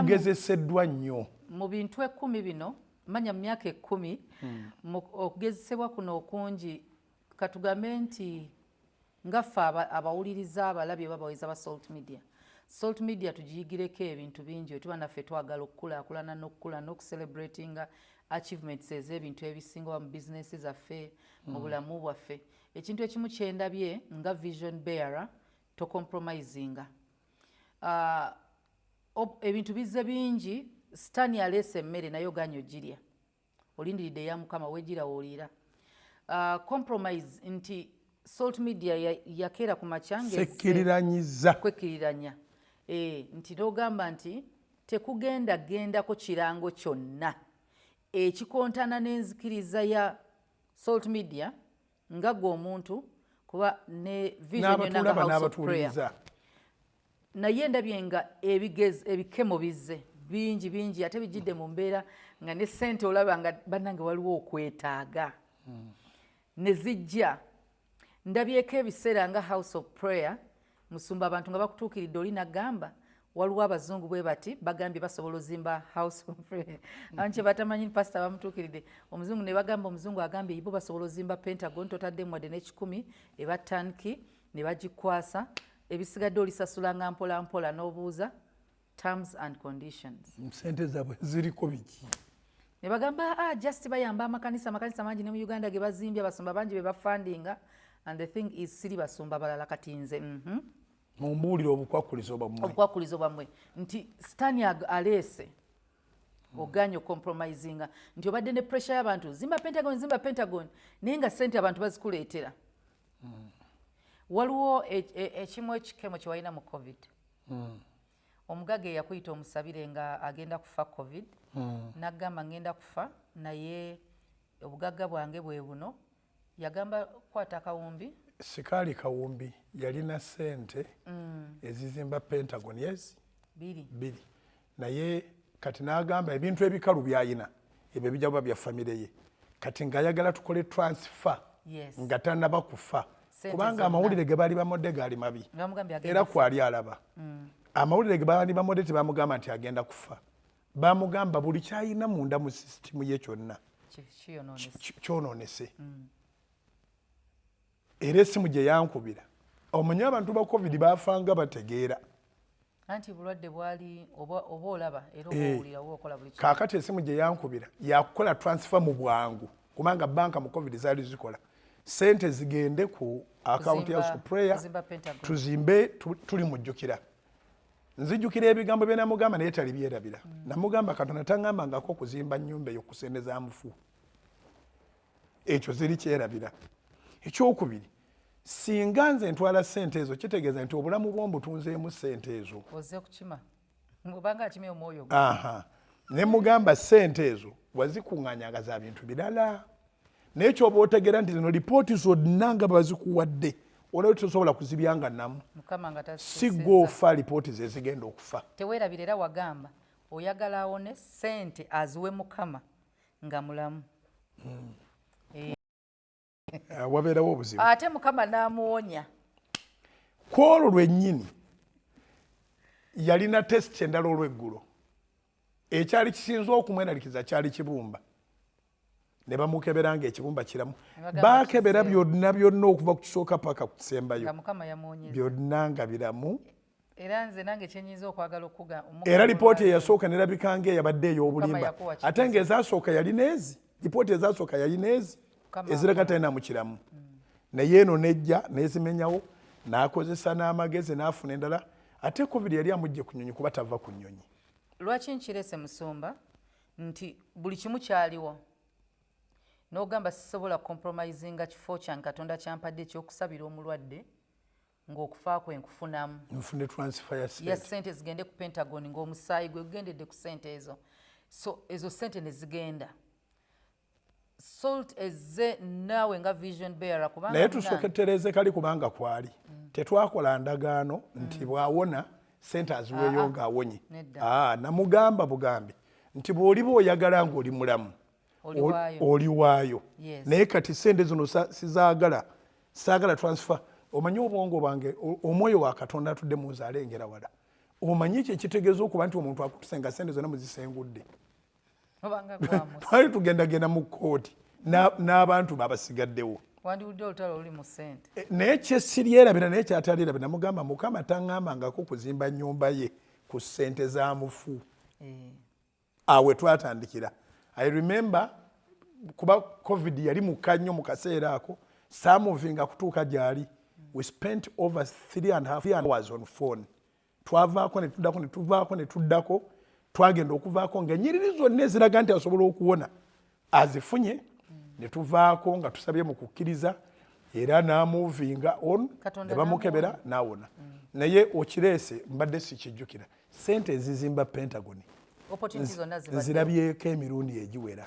Tugezeseddwa nnyo mu bintu 10 bino manya mu myaka 10 okugezesebwa kuno okungi katugambe nti ngaffe abawuliriza abalabye babaweza ba salt media tugiyigireko ebintu bingi tuba naffe twagala okukulaakulana n'okukula n'okucelebratinga achievements ez'ebintu ebisinga mu bizinesi zaffe mu bulamu bwaffe. Ekintu ekimu kyendabye nga vision bearer tocompromisinga. Ebintu bizze bingi sitani aleese emmere nayo ganyo girya olindiridde ya mukama wegira woolira. Compromise nti salt media yakeera ku macyange sekiriranyiza kwekiriranya nti n'ogamba nti tekugenda gendako kirango kyonna ekikontana n'enzikiriza ya salt media nga gwe omuntu kuba ne vision yonna nga house of prayer naye ndabye nga ebikemo bizze bingi ate bijjidde mu mbeera nga ne ssente olaba nga bannange waliwo okwetaaga ne zijja. Ndabyeko ebiseera nga house of prayer musumba abantu nga bakutuukiridde oli nagamba waliwo abazungu bwe bati bagambye basobola ozimba house of prayer anche batamanyi pastor bamutuukiridde omuzungu ne bagamba omuzungu agambye ibo basobola ozimba Pentagon totaddemu wadde n'ekikumi eba tanki ne bagikwasa ebisigadde olisasula nga mpola mpola n'obuuza terms and conditions. Ssente zaabwe ziriko biki? Ne bagamba just bayamba amakanisa mangi ne mu Uganda ge bazimbye abasumba bangi be bafundinga and the thing is siri basumba balala kati nze mumbuulire obukwakulizo bwamwe nti sitani aleese oganya compromisinga nti obadde ne pressure y'abantu zimba Pentagon naye nga ssente abantu bazikuleetera. Waliwo ekimu ekikemo kye walina mu COVID. Omugage yakuyita omusabire nga agenda kufa COVID n'agamba ngenda kufa naye obugagga bwange bwe buno yagamba kwata kawumbi sikaali kawumbi yalina ssente ezizimba Pentagon biri naye kati n'agamba ebintu ebikalu byayina ebyo bijja kuba bya famire ye kati ng'ayagala tukole transfer nga tannaba kufa kubanga amawulire ge baali bamodde gaali mabi era kwali alaba amawulire ge baali bamodde tebamugamba nti agenda kufa bamugamba buli kyayina munda mu sisitimu ye kyonna kyonoonese era essimu gye yankubira omanyi abantu ba COVID baafanga bategeera anti bulwadde bwali oba olaba era owulira okola buli kaakati essimu gye yankubira yakukola transfer mu bwangu kubanga banka mu COVID zaali zikola ssente zigende ku account ya prayer tuzimbe tuli mujjukira nzijjukira ebigambo bye namugamba naye tali byerabira namugamba Katonda tangamba ngako okuzimba nnyumba eyo kusendeza mufu ekyo ziri kyerabira. Ekyokubiri singa nze ntwala ssente ezo kitegeeza nti obulamu bw'ombutunzeemu ssente ezo ozze kukima obanga akimye omwoyo ne mugamba ssente ezo wazikuŋŋaanyanga za bintu birala naye kyoba otegeera nti zino lipooti zonna nga bazikuwadde olwo tosobola kuzibyanga namu si gw'ofa lipooti ze zigenda okufa. Teweerabira era wagamba oyagala awone ssente aziwe Mukama nga mulamu wabeerawo obuzibu ate Mukama n'amuwonya. Ku olwo lwennyini yalina tesiti endala olw'eggulo ekyali kisinze okumweralikiza kyali kibumba ne bamukebera ng'ekibumba kiramu baakebera byonna okuva ku kisooka paka ku kisembayo byonna nga biramu era nze nange kyenyinza okwagala okuga era lipooti eyasooka nerabika ng'eyabadde ey'obulimba ate ng'ezasooka yalina ezi lipooti ezasooka yalina ezi eziraga talina mu kiramu naye eno nejja nezimenyawo n'akozesa n'amagezi n'afuna endala ate COVID yali amugye ku nnyonyi kuba tava ku nnyonyi. Lwaki nkirese Musumba nti buli kimu kyaliwo n'ogamba sisobola compromisinga kifo kyange Katonda kyampadde ekyokusabira omulwadde ng'okufa kwe nkufunamu nfune transfer ya ssente zigende ku Pentagon ng'omusaayi gwe gugendedde ku ssente ezo so ezo ssente ne zigenda salt ezze naawe nga vision bearer kubanga naye tusoketereze kali kubanga kwali tetwakola ndagaano nti bwawona ssente aziweeyo ng'awonye namugamba bugambi nti bw'oliba oyagala ng'oli mulamu oliwaayo naye kati ssente zino sizaagala saagala transfer omanyi obwongo bwange omwoyo wa Katonda atudde mu nze alengera wala omanyi kyekitegeeza okuba nti omuntu akutusenga sente zonna muzisengudde. Obanga gwamu. Twali tugendagenda mu kkooti n'abantu babasigaddewo. Wandiwudde olutalo luli mu ssente. Naye kyesirierabira naye kyatalirabira namugamba Mukama taŋŋambangako kuzimba nnyumba ye ku ssente za mufu. Awe twatandikira. I remember kuba COVID yali muka nnyo mu kaseera ako saamuvinga kutuuka gyali. We spent over 3.5 hours on phone. Twavaako ne tuddako ne tuvaako ne tuddako twagenda okuvaako ng'ennyiriri zonna eziraga nti asobola okuwona azifunye ne tuvaako nga tusabye mu kukkiriza era n'amuvinga on ne bamukebera n'awona. Naye okireese mbadde sikijjukira ssente ezizimba Pentagon Opportunities zonna zibadde. nzilabyeko emirundi ejiwera.